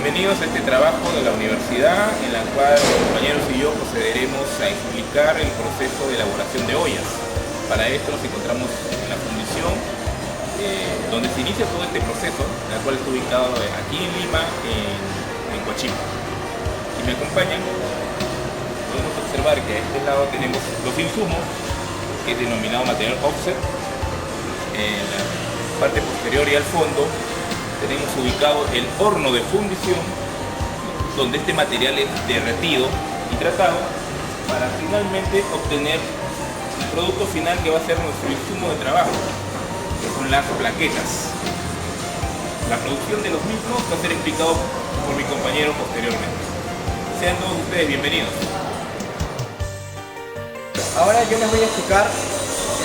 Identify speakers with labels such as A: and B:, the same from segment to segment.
A: bienvenidos a este trabajo de la universidad en la cual los compañeros y yo procederemos a explicar el proceso de elaboración de ollas. Para esto nos encontramos en la fundición donde se inicia todo este proceso, el cual está ubicado aquí en Lima, en Huachipco. Si me acompañan, podemos observar que a este lado tenemos los insumos, que es denominado material offset. En la parte posterior y al fondo tenemos ubicado el horno de fundición, donde este material es derretido y tratado para finalmente obtener el producto final que va a ser nuestro insumo de trabajo, que son las plaquetas. La producción de los mismos va a ser explicado por mi compañero posteriormente. Sean todos ustedes bienvenidos.
B: Ahora yo les voy a explicar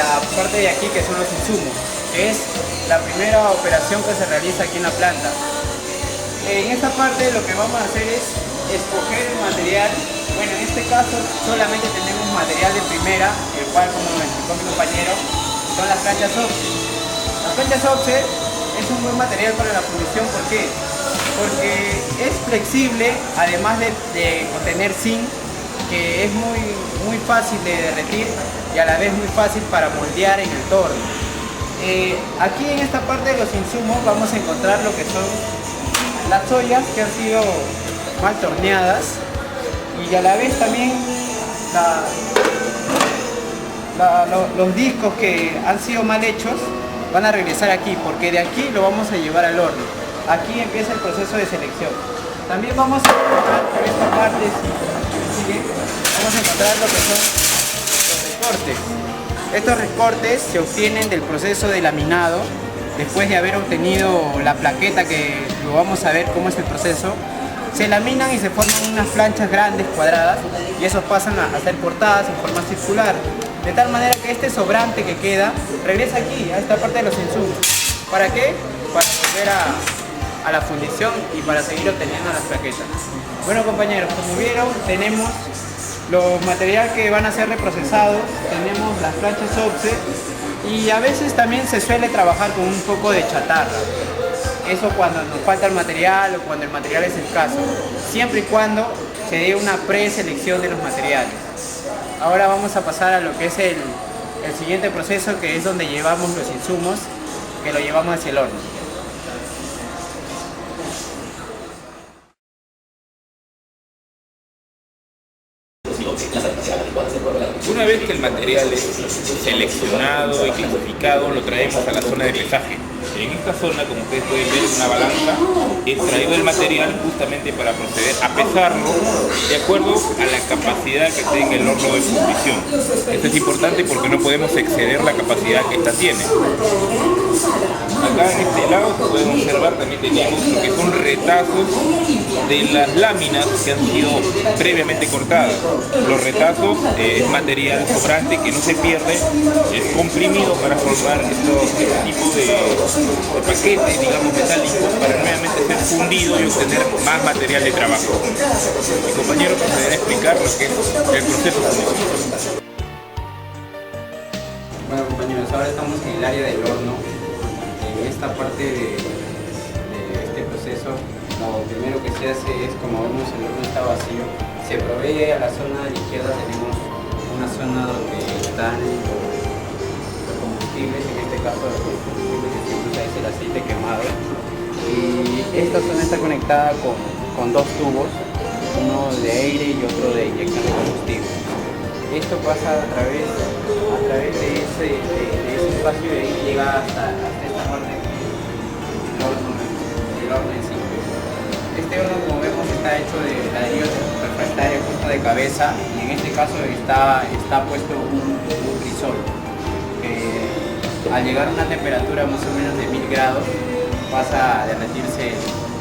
B: la parte de aquí, que son los insumos, que es la primera operación que se realiza aquí en la planta. En esta parte lo que vamos a hacer es escoger el material. Bueno, en este caso solamente tenemos material de primera, el cual, como me explicó mi compañero, son las planchas offset. Las planchas offset es un buen material para la fundición. ¿Por qué? Porque es flexible, además de contener zinc, que es muy fácil de derretir y a la vez muy fácil para moldear en el torno. Aquí en esta parte de los insumos vamos a encontrar lo que son las ollas que han sido mal torneadas, y a la vez también los discos que han sido mal hechos van a regresar aquí, porque de aquí lo vamos a llevar al horno. Aquí empieza el proceso de selección. También vamos a encontrar por esta parte, si sigue, vamos a encontrar lo que son los recortes. Estos recortes se obtienen del proceso de laminado. Después de haber obtenido la plaqueta, que lo vamos a ver cómo es el proceso, se laminan y se forman unas planchas grandes, cuadradas, y esos pasan a ser cortadas en forma circular, de tal manera que este sobrante que queda regresa aquí, a esta parte de los insumos. ¿Para qué? Para volver a la fundición y para seguir obteniendo las plaquetas. Bueno, compañeros, como vieron, tenemos los materiales que van a ser reprocesados, tenemos las planchas offset, y a veces también se suele trabajar con un poco de chatarra. Eso cuando nos falta el material o cuando el material es escaso, siempre y cuando se dé una preselección de los materiales. Ahora vamos a pasar a lo que es el siguiente proceso, que es donde llevamos los insumos, que lo llevamos hacia el horno.
A: Una vez que el material es seleccionado y clasificado, lo traemos a la zona de pesaje. En esta zona, como ustedes pueden ver, una balanza, es traído el material justamente para proceder a pesarlo de acuerdo a la capacidad que tenga el horno de fundición. Esto es importante porque no podemos exceder la capacidad que ésta tiene. Acá en este lado pueden observar, también tenemos lo que son retazos de las láminas que han sido previamente cortadas. Los retazos es material sobrante que no se pierde, es comprimido para formar este tipo de paquetes, digamos, metálicos, para nuevamente ser fundido y obtener más material de trabajo. Mi compañero procederá a explicar lo que es el proceso funditivo.
B: Bueno, compañeros, ahora estamos en el área del horno. En esta parte de este proceso, lo primero que se hace es, como vemos, el horno está vacío. Se provee a la zona de la izquierda, tenemos una zona donde están los combustibles, en este caso los combustibles que se usa es el aceite quemado. Y esta zona está conectada con dos tubos, uno de aire y otro de inyección de combustible. Esto pasa a través de ese espacio, y llega hasta esta parte, el horno en sí. Este horno, como vemos, está hecho de ladrillos refractarios justo de cabeza, y en este caso está puesto un crisol, que al llegar a una temperatura más o menos de 1000 grados pasa a derretirse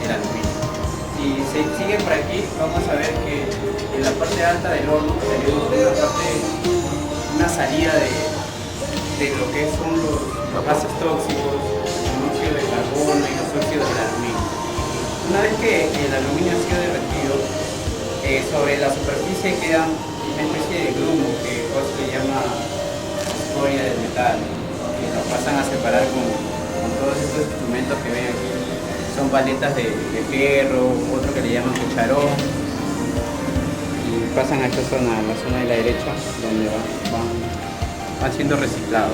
B: el aluminio. Si se sigue por aquí, vamos a ver que en la parte alta del horno tenemos una salida de lo que son los gases tóxicos, el monóxido de carbono y los óxidos del aluminio. Una vez que el aluminio ha sido derretido, sobre la superficie queda una especie de grumo, que se llama escoria del metal, que lo pasan a separar con todos estos instrumentos que ven aquí. son paletas de fierro, otro que le llaman cucharón, y pasan a esta zona, a la zona de la derecha, donde van siendo reciclados.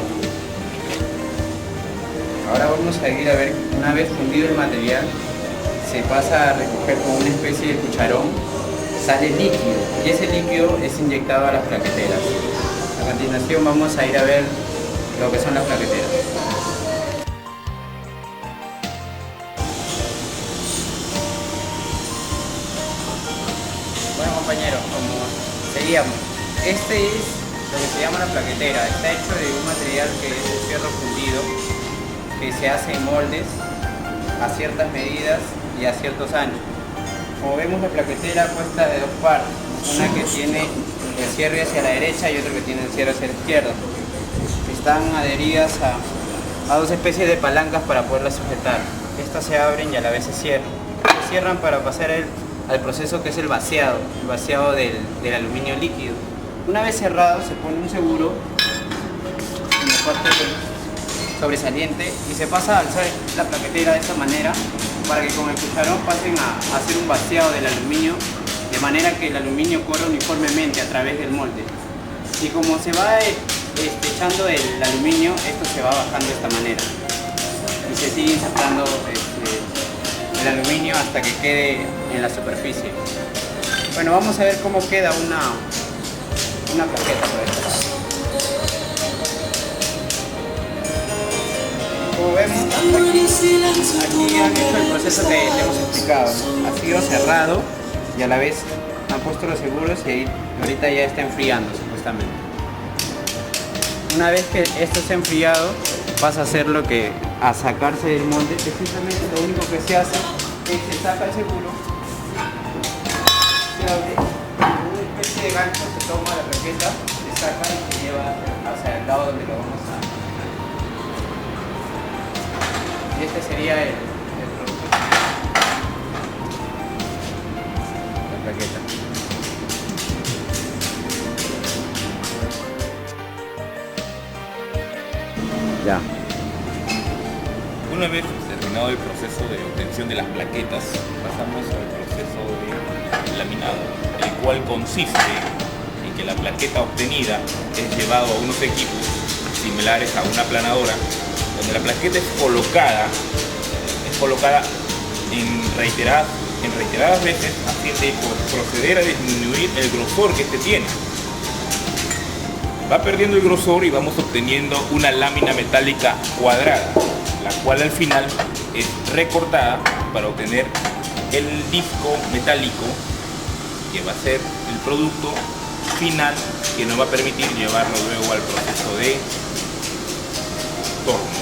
B: Ahora vamos a ir a ver, una vez fundido el material, se pasa a recoger con una especie de cucharón, sale líquido, y ese líquido es inyectado a las plaqueteras. A continuación vamos a ir a ver lo que son las plaqueteras. Bueno compañeros, como seguíamos, este es lo que se llama la plaquetera. Está hecho de un material que es el fierro fundido, que se hace en moldes a ciertas medidas y a ciertos anchos. Como vemos, la plaquetera consta de dos partes, una que tiene el cierre hacia la derecha y otra que tiene el cierre hacia la izquierda. Están adheridas a dos especies de palancas para poderlas sujetar. Estas se abren y a la vez se cierran. Se cierran para pasar al proceso que es el vaciado del aluminio líquido. Una vez cerrado se pone un seguro en la parte sobresaliente y se pasa a alzar la plaquetera de esta manera para que con el cucharón pasen a hacer un vaciado del aluminio, de manera que el aluminio corra uniformemente a través del molde. Y como se va echando el aluminio, esto se va bajando de esta manera y se sigue insertando el aluminio hasta que quede en la superficie. Bueno, vamos a ver cómo queda una plaqueta por este lado. Como vemos, aquí han hecho el proceso que hemos explicado, ¿no? Ha sido cerrado y a la vez han puesto los seguros y ahorita ya está enfriando supuestamente. Una vez que esto está enfriado, pasa a hacer a sacarse del molde. Precisamente lo único que se hace es que se saca el seguro, se abre, con una especie de gancho se toma la plaqueta, se saca y se lleva hacia el lado donde lo vamos a... Y este sería el producto. La plaqueta. Ya.
A: Una vez terminado el proceso de obtención de las plaquetas, pasamos al proceso de laminado, el cual consiste en que la plaqueta obtenida es llevado a unos equipos similares a una aplanadora, donde la plaqueta es colocada en reiteradas veces a fin de proceder a disminuir el grosor que este tiene. Va perdiendo el grosor y vamos obteniendo una lámina metálica cuadrada, la cual al final es recortada para obtener el disco metálico que va a ser el producto final que nos va a permitir llevarlo luego al proceso de torno.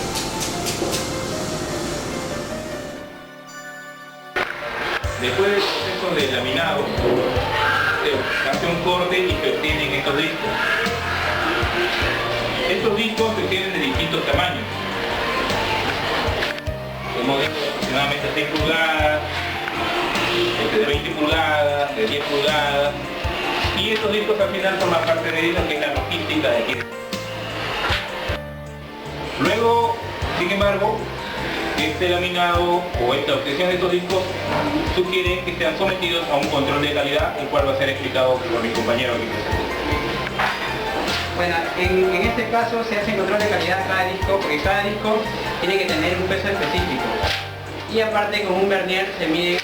A: Después del proceso de laminado, se hace un corte y se obtienen estos discos. Estos discos se obtienen de distintos tamaños. Como digo, aproximadamente 6 pulgadas, de 20 pulgadas, de 10 pulgadas. Y estos discos al final forman parte de ellos, que es la logística de aquí. Luego, sin embargo, este laminado o esta obtención de estos discos sugiere que sean sometidos a un control de calidad, el cual va a ser explicado por mi compañero aquí presente.
B: Bueno, en este caso se hace control de calidad cada disco, porque cada disco tiene que tener un peso específico. Y aparte, con un vernier se mide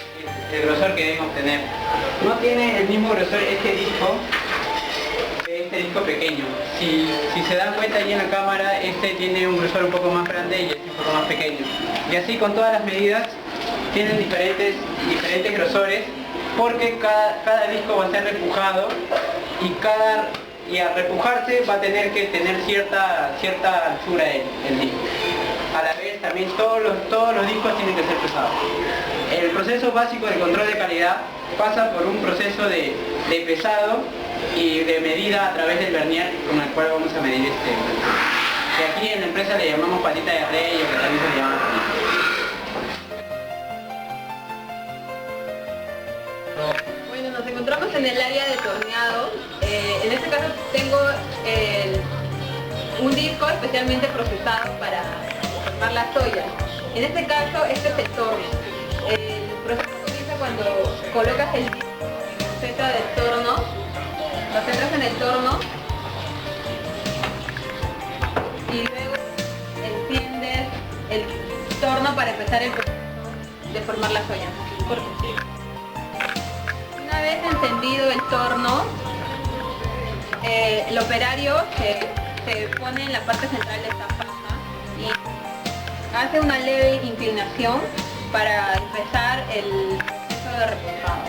B: el grosor que deben obtener. No tiene el mismo grosor este disco pequeño. Si se dan cuenta allí en la cámara, este tiene un grosor un poco más grande y este un poco más pequeño. Y así con todas las medidas tienen diferentes grosores, porque cada disco va a ser repujado y al repujarse va a tener que tener cierta altura el disco. A la vez también todos los discos tienen que ser pesados. El proceso básico de control de calidad pasa por un proceso de pesado y de medida a través del vernier con el cual vamos a medir que aquí en la empresa le llamamos patita de rey o que también se le llama patita.
C: Bueno, nos encontramos en el área de torneado. En este caso tengo un disco especialmente procesado para formar las ollas. En este caso, este es el torno. El proceso comienza cuando colocas el disco en el centro del torno, lo centras en el torno y luego enciendes el torno para empezar el proceso de formar las ollas. Una vez encendido el torno, el operario se pone en la parte central de esta faja y hace una leve inclinación para empezar el proceso de reposado.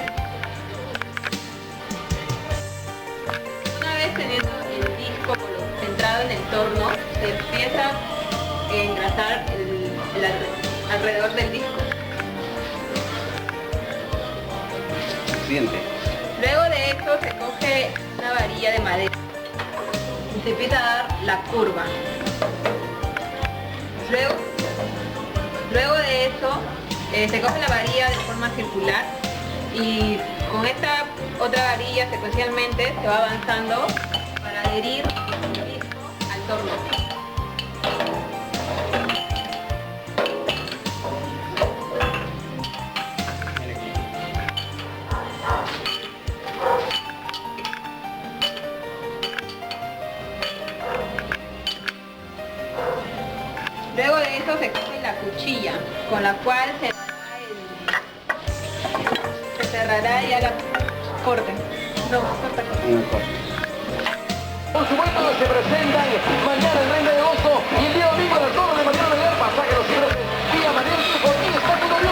C: Una vez teniendo el disco centrado en el torno, se empieza a engrasar alrededor del disco.
B: Siguiente.
C: Luego de esto se coge una varilla de madera y se empieza a dar la curva. Luego de eso se coge la varilla de forma circular y con esta otra varilla secuencialmente se va avanzando para adherir el disco al torno. Luego de eso se coge la cuchilla con la cual se cerrará ya la corte. No, corta.
D: Por supuesto se presentan mañana en Reina de Agosto y el día domingo en el torno de Mariano Melgar, pasaje a los cipreses, vía Mariano Ortiz, está con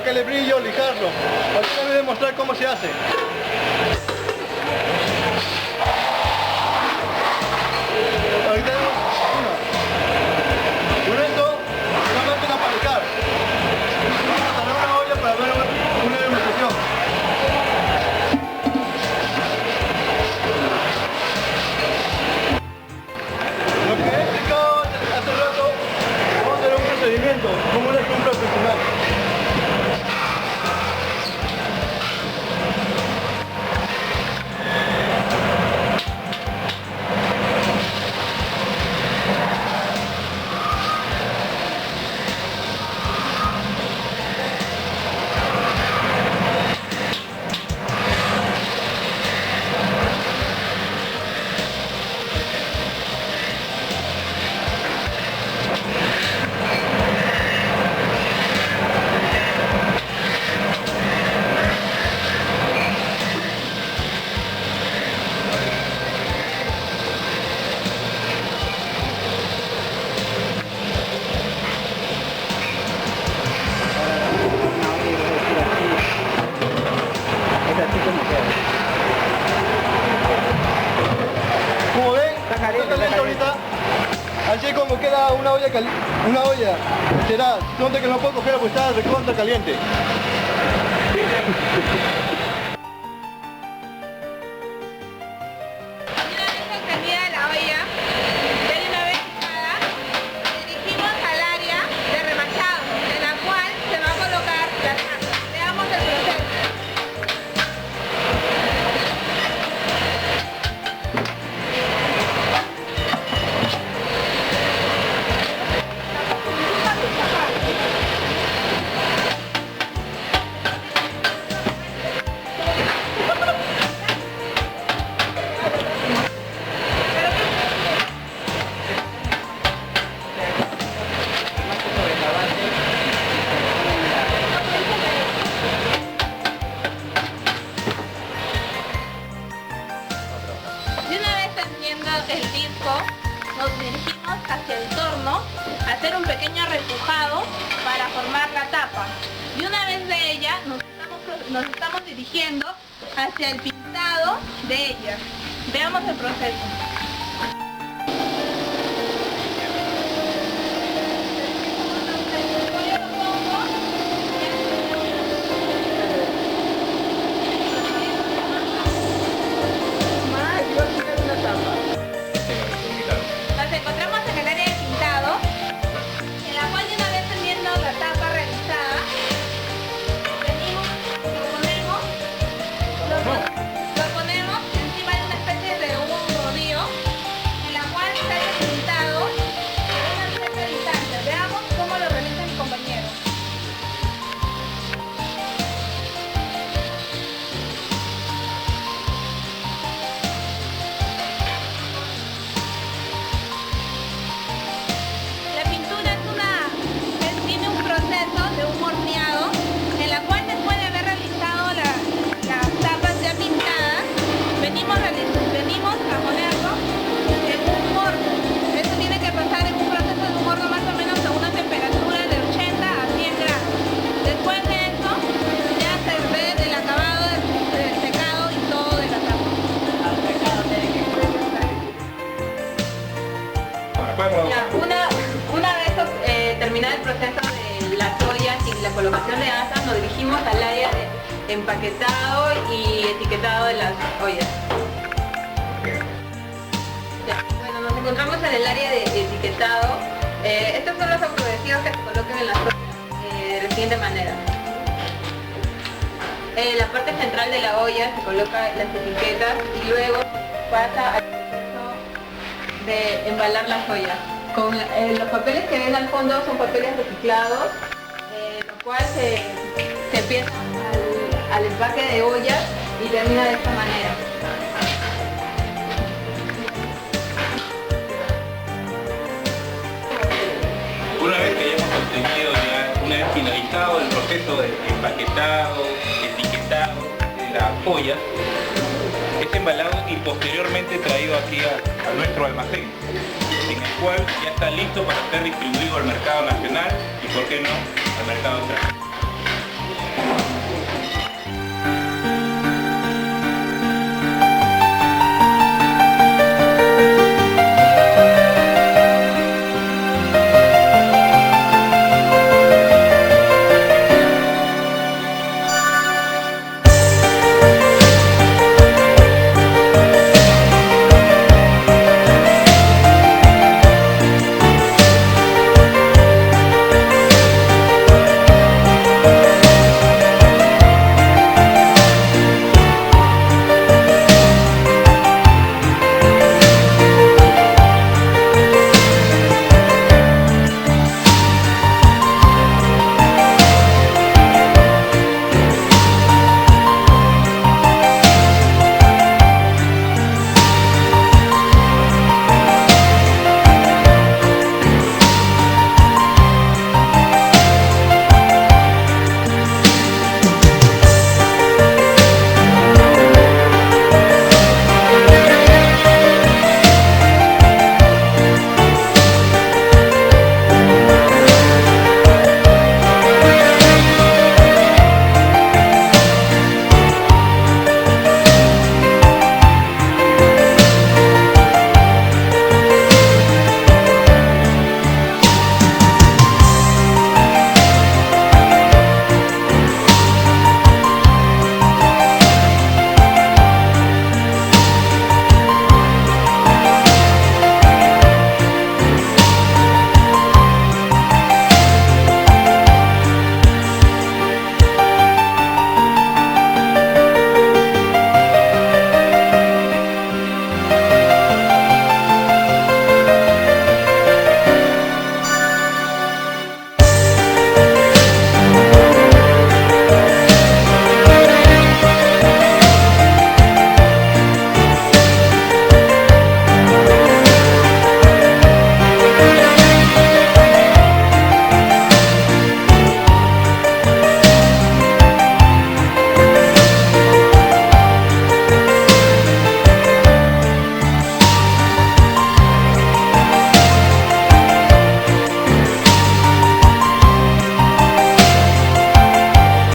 E: sacarle brillo, lijarlo. Ahorita les voy a mostrar cómo se hace. Ahorita tenemos con esto, una máquina para lijar. Vamos a poner una olla para ver una demostración. Lo que he explicado hace rato, vamos a hacer un procedimiento, como una compra profesional. Como ven, está caliente ahorita. Así como queda una olla será, donde que no puedo coger porque está recontra caliente.
C: Una vez encendida la olla, ya de una vez quitada, nos dirigimos al área de remachado, en la cual se va a colocar la tapa. Veamos el proceso. Y una vez encendiendo el disco, nos dirigimos hacia el torno a hacer un pequeño repujado para formar la tapa. Y una vez de ella, nos estamos dirigiendo hacia el pintado de ella. Veamos el proceso. Nos encontramos en el área de pintado, en la cual de una vez teniendo la tapa realizada, venimos, lo ponemos encima de una especie de un rodillo, en la cual está pintado en una cierta distancia. Veamos cómo lo realiza mi compañero. La pintura tiene un proceso de un horneado en la cual después de haber realizado las tapas ya pintadas, venimos a ponerlo en un horno. Esto tiene que pasar en un proceso de un horno más o menos a una temperatura de 80 a 100 grados. Después de eso ya se ve del acabado del secado y todo de la tapa. Ya, una vez terminado el proceso de las ollas y la colocación de asas, nos dirigimos al área de empaquetado y etiquetado de las ollas. Ya, bueno, nos encontramos en el área de etiquetado. Estos son los autoadhesivos que se colocan en las ollas de la siguiente manera. En la parte central de la olla se colocan las etiquetas y luego pasa al proceso de embalar las ollas. Los papeles que ven al fondo son papeles reciclados, lo cual se empieza al empaque de ollas y termina de esta manera.
A: Una vez que hayamos obtenido una vez finalizado el proceso de empaquetado, etiquetado de las ollas, es embalado y posteriormente traído aquí a nuestro almacén, en el cual ya está listo para ser distribuido al mercado nacional y, por qué no, al mercado internacional.